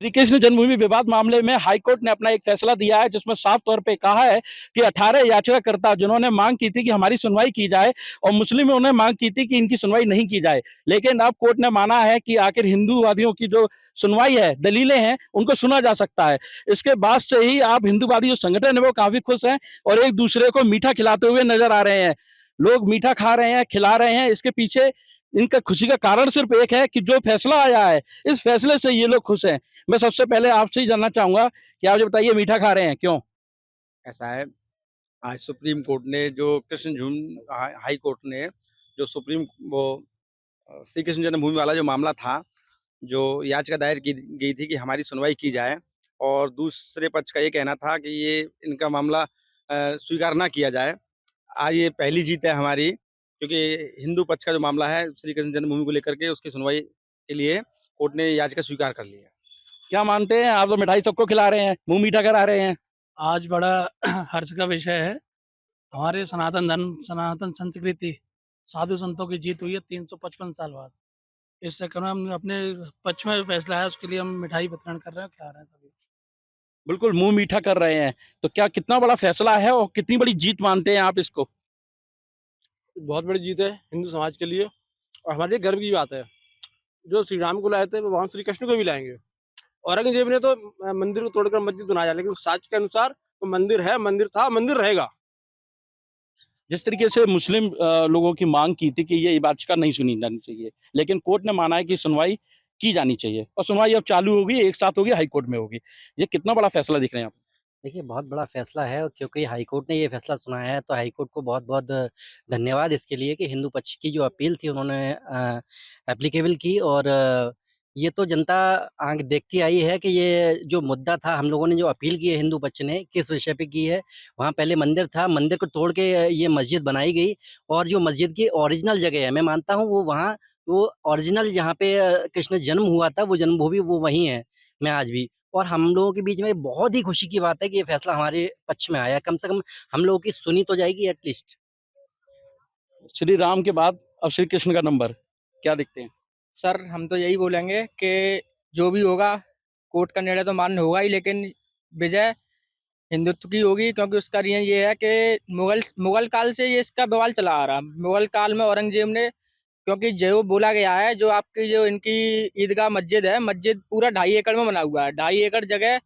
श्री कृष्ण जन्मभूमि विवाद मामले में हाईकोर्ट ने अपना एक फैसला दिया है जिसमें साफ तौर पे कहा है कि 18 याचिकाकर्ता जिन्होंने मांग की थी कि हमारी सुनवाई की जाए और मुस्लिमों ने मांग की थी कि इनकी सुनवाई नहीं की जाए, लेकिन अब कोर्ट ने माना है कि आखिर हिंदूवादियों की जो सुनवाई है, दलीलें हैं, उनको सुना जा सकता है। इसके बाद से ही आप हिंदूवादी जो संगठन है वो काफी खुश हैं और एक दूसरे को मीठा खिलाते हुए नजर आ रहे हैं। लोग मीठा खा रहे हैं, खिला रहे हैं। इसके पीछे इनका खुशी का कारण सिर्फ एक है कि जो फैसला आया है, इस फैसले से ये लोग खुश हैं। मैं सबसे पहले आपसे ही जानना चाहूंगा कि आप जो बताइए मीठा खा रहे हैं क्यों? ऐसा है, आज सुप्रीम कोर्ट ने जो कृष्ण झूम हाई कोर्ट ने जो सुप्रीम वो श्री कृष्ण जन्मभूमि वाला जो मामला था, जो याचिका दायर की गई थी कि हमारी सुनवाई की जाए और दूसरे पक्ष का ये कहना था कि ये इनका मामला स्वीकार ना किया जाए। आज ये पहली जीत है हमारी, क्योंकि हिंदू पक्ष का जो मामला है श्री कृष्ण जन्मभूमि को लेकर के उसकी सुनवाई के लिए कोर्ट ने याचिका स्वीकार कर ली है। क्या मानते हैं आप? तो मिठाई सबको खिला रहे हैं, मुंह मीठा करा रहे हैं। आज बड़ा हर्ष का विषय है। हमारे सनातन धर्म, सनातन संस्कृति, साधु संतों की जीत हुई है 355 साल बाद। इस चक्कर में हम अपने पक्ष में जो फैसला है उसके लिए हम मिठाई वितरण कर रहे हैं, खिला रहे हैं सभी। बिल्कुल मुंह मीठा कर रहे हैं। तो क्या कितना बड़ा फैसला है और कितनी बड़ी जीत मानते हैं आप इसको? बहुत बड़ी जीत है हिंदू समाज के लिए और हमारे लिए गर्व की बात है। जो श्री राम को लाए थे वो भगवान श्री कृष्ण को भी लाएंगे। औरंगजेब ने तो मंदिर को तोड़कर मस्जिद बनाया, लेकिन साच के अनुसार वो मंदिर है, मंदिर था, मंदिर रहेगा। जिस तरीके से मुस्लिम लोगों की मांग की थी कि ये याचिका नहीं सुनी जानी चाहिए, लेकिन कोर्ट ने माना है कि सुनवाई की जानी चाहिए और सुनवाई अब चालू होगी, एक साथ होगी, हाई कोर्ट में होगी। ये कितना बड़ा फैसला दिख रहे हैं आप? देखिए, बहुत बड़ा फ़ैसला है और क्योंकि हाई कोर्ट ने ये फ़ैसला सुनाया है, तो हाई कोर्ट को बहुत-बहुत धन्यवाद इसके लिए कि हिंदू पक्ष की जो अपील थी उन्होंने एप्लीकेबल की और ये तो जनता आँख देखती आई है कि ये जो मुद्दा था, हम लोगों ने जो अपील की है हिंदू पक्ष ने, किस विषय पे की है। वहाँ पहले मंदिर था, मंदिर को तोड़ के ये मस्जिद बनाई गई और जो मस्जिद की ओरिजिनल जगह है, मैं मानता हूँ वो वहाँ वो ओरिजिनल जहाँ पे कृष्ण जन्म हुआ था, वो जन्मभूमि वो वहीं है, मैं आज भी। और हम लोगों के बीच में बहुत ही खुशी की बात है कि ये फैसला हमारे पक्ष में आया है। कम से कम हम लोगों की सुनी तो जाएगी एट लीस्ट। श्री राम के बाद अब श्री कृष्ण का नंबर, क्या देखते हैं? सर, हम तो यही बोलेंगे कि जो भी होगा, कोर्ट का निर्णय तो मान्य होगा ही, लेकिन विजय हिंदुत्व की होगी, क्योंकि उसका रीज़न ये है कि मुगल मुगल काल से ये इसका बवाल चला आ रहा। मुगल काल में औरंगज़ेब ने, क्योंकि जो बोला गया है, जो आपकी जो इनकी ईदगाह मस्जिद है, मस्जिद पूरा 2.5 एकड़ में बना हुआ है। 2.5 एकड़ जगह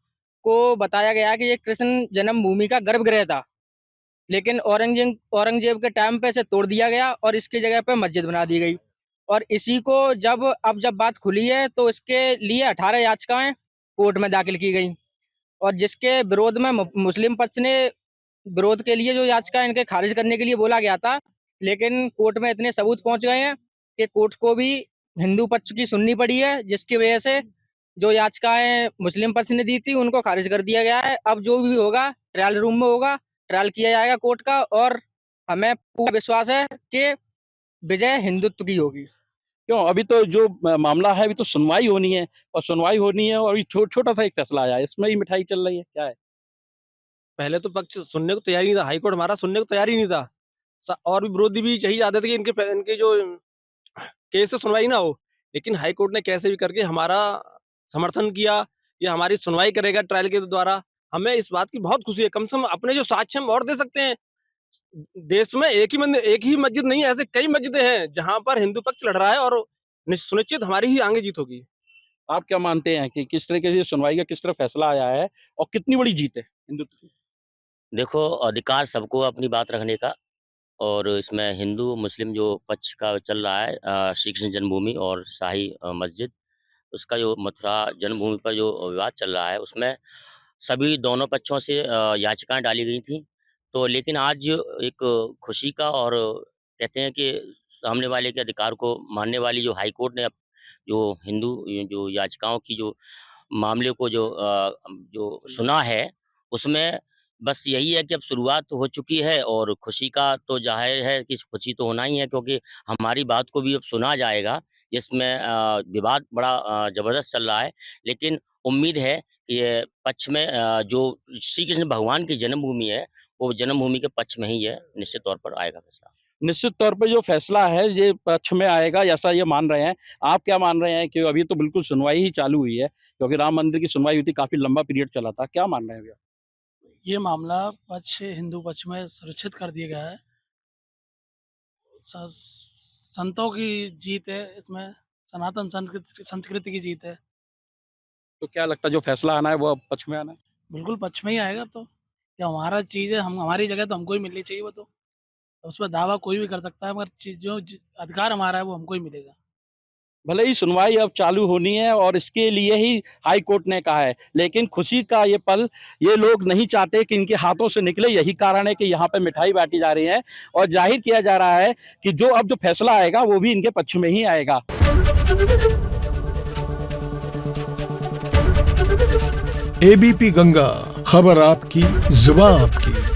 को बताया गया है कि ये कृष्ण जन्मभूमि का गर्भगृह था। लेकिन औरंगज़ेब के टाइम पे इसे तोड़ दिया गया और इसकी जगह पे मस्जिद बना दी गई। और इसी को जब बात खुली है, तो इसके लिए 18 याचिकाएँ कोर्ट में दाखिल की गई और जिसके विरोध में मुस्लिम पक्ष ने विरोध के लिए जो याचिका इनके खारिज करने के लिए बोला गया था, लेकिन कोर्ट में इतने सबूत पहुंच गए हैं कि कोर्ट को भी हिंदू पक्ष की सुननी पड़ी है, जिसकी वजह से जो याचिकाएं मुस्लिम पक्ष ने दी थी उनको खारिज कर दिया गया है। अब जो भी होगा ट्रायल रूम में होगा, ट्रायल किया जाएगा कोर्ट का, और हमें पूरा विश्वास है कि विजय हिंदुत्व की होगी। क्यों? अभी तो जो मामला है, अभी तो सुनवाई होनी है और सुनवाई होनी है और ये छोटा सा एक फैसला आया है, इसमें ही मिठाई चल रही है, क्या है? पहले तो पक्ष सुनने को तैयार ही नहीं था, हाई कोर्ट हमारा सुनने को तैयार ही नहीं था। और भी विरोधी भी यही चाहते थे कि इनके जो केस से सुनवाई ना हो, लेकिन हाई कोर्ट ने कैसे भी करके हमारा समर्थन किया। ये हमारी सुनवाई करेगा ट्रायल के द्वारा। हमें इस बात की बहुत खुशी है, कम से कम अपने जो साक्ष्य हम और दे सकते हैं। देश में एक ही मस्जिद नहीं है, ऐसे कई मस्जिदें हैं जहाँ पर हिंदू पक्ष लड़ रहा है और सुनिश्चित हमारी ही आगे जीत होगी। आप क्या मानते हैं कि किस तरीके से सुनवाई का किस तरह फैसला आया है और कितनी बड़ी जीत है हिंदुत्व की? देखो, अधिकार सबको अपनी बात रखने का और इसमें हिंदू, मुस्लिम जो पक्ष का चल रहा है श्री कृष्ण जन्मभूमि और शाही मस्जिद, उसका जो मथुरा जन्मभूमि पर जो विवाद चल रहा है, उसमें सभी दोनों पक्षों से याचिकाएँ डाली गई थीं। तो लेकिन आज एक खुशी का और कहते हैं कि सामने वाले के अधिकार को मानने वाली जो हाई कोर्ट ने अब जो हिंदू ये जो याचिकाओं की जो मामले को जो सुना है, उसमें बस यही है कि अब शुरुआत हो चुकी है और खुशी का तो ज़ाहिर है कि खुशी तो होना ही है, क्योंकि हमारी बात को भी अब सुना जाएगा। जिसमें विवाद बड़ा ज़बरदस्त चल रहा है, लेकिन उम्मीद है कि ये पक्ष में जो श्री कृष्ण भगवान की जन्मभूमि है, वो जन्मभूमि के पक्ष में ही है, निश्चित तौर पर आएगा फैसला। निश्चित तौर पे जो फैसला है ये पक्ष में आएगा ऐसा ये मान रहे हैं। आप क्या मान रहे हैं कि अभी तो बिल्कुल सुनवाई ही चालू हुई है, क्योंकि राम मंदिर की सुनवाई हुई थी, काफ़ी लंबा पीरियड चला था। क्या मान रहे हैं भैया? ये मामला हिंदू पक्ष में सुरक्षित कर दिया गया है। स संतों की जीत है इसमें, सनातन संस्कृति की जीत है। तो क्या लगता है जो फैसला आना है वो अब पक्ष में आना है? बिल्कुल पक्ष में ही आएगा तो। ये हमारा चीज़ है, हम हमारी जगह तो हमको ही मिलनी चाहिए वो तो। उस पे दावा कोई भी कर सकता है, मगर जो अधिकार हमारा है वो हमको ही मिलेगा। भले ही सुनवाई अब चालू होनी है और इसके लिए ही हाई कोर्ट ने कहा है, लेकिन खुशी का ये पल ये लोग नहीं चाहते कि इनके हाथों से निकले। यही कारण है कि यहाँ पे मिठाई बांटी जा रही है और जाहिर किया जा रहा है कि जो फैसला आएगा वो भी इनके पक्ष में ही आएगा। एबीपी गंगा, खबर आपकी, जुबान आपकी।